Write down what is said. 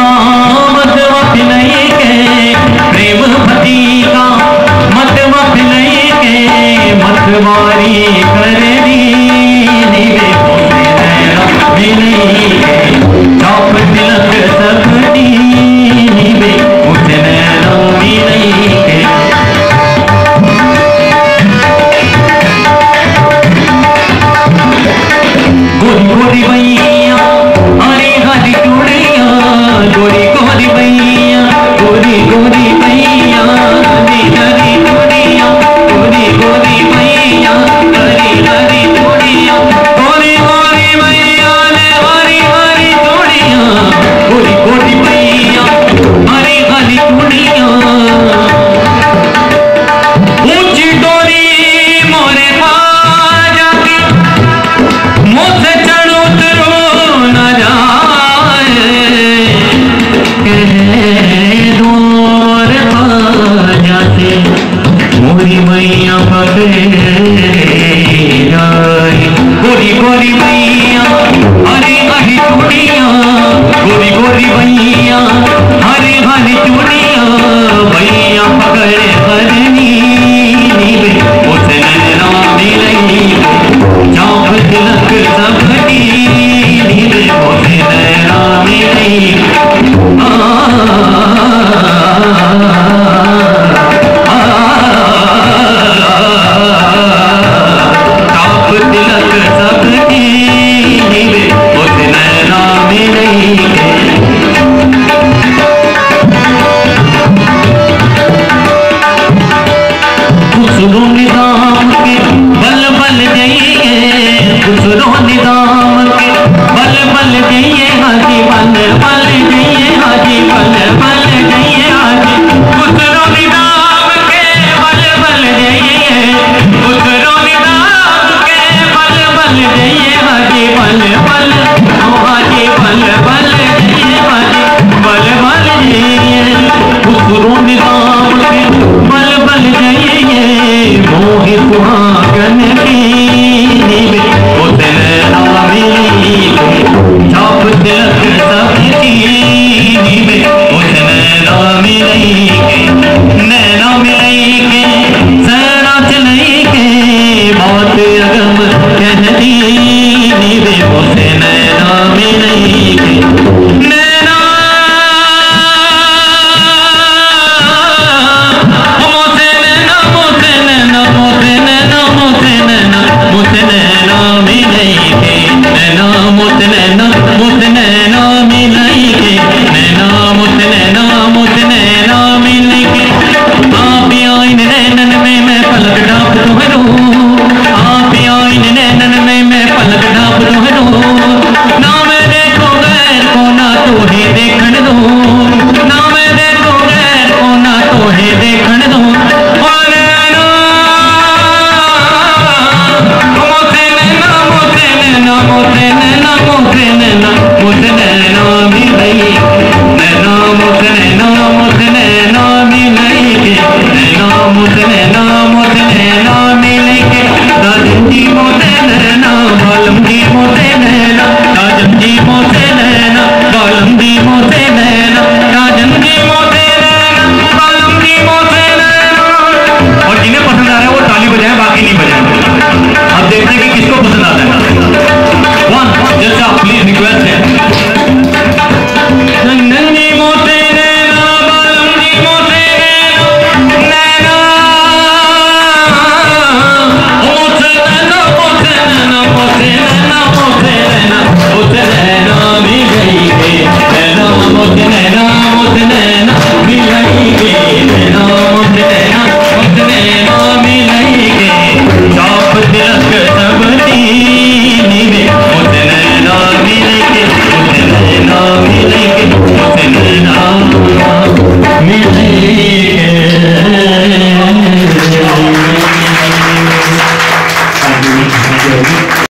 का मत वफिलई के प्रेम भती का मत वफिलई के मतवारी करनी नीवे मिलई के चौप तिलक सबनी नीवे उठन मिलई के गोरी गोरी भैया हरी हरी चूड़िया गोरी गोरी भैया गोरी गोरी भैया हरी हरी चूड़िया गोरी गोरी भैया हरी हरी चूड़िया गोरी गोरी भैया हरी हरी चूड़िया गोरी गोरी भैया हरी हरी चूड़िया ऊंची डोरी मोरे खाजा की मुझसे चढ़ उतरो न जाए दूर खाजा से मोरी मैया पकड़े जाए गोरी गोरी मैया हरी हरी चूड़िया गोरी गोरी भैया हरी हरी चूड़िया भैया पकड़े करनी नीवे उसे नैना मिलई चौक तिलक सबनी नीवे उसे नैना मिलई चौक तिलक सबनी नीवे उसे नैना मिलई खुसरो निजाम के बल बल जाइए खुसरो निजाम के बल बल जाइए हाजी बल बल जाइए हाजी बल बल जाइए हाजी खुसरो निजाम के बल बल जाइए खुसरो निजाम के बल बल जाइए हाजी बल बल हाजी बल बल जाइए हाजी बल बल जाइए खुसरो निजाम के बल बल जाइए मोहित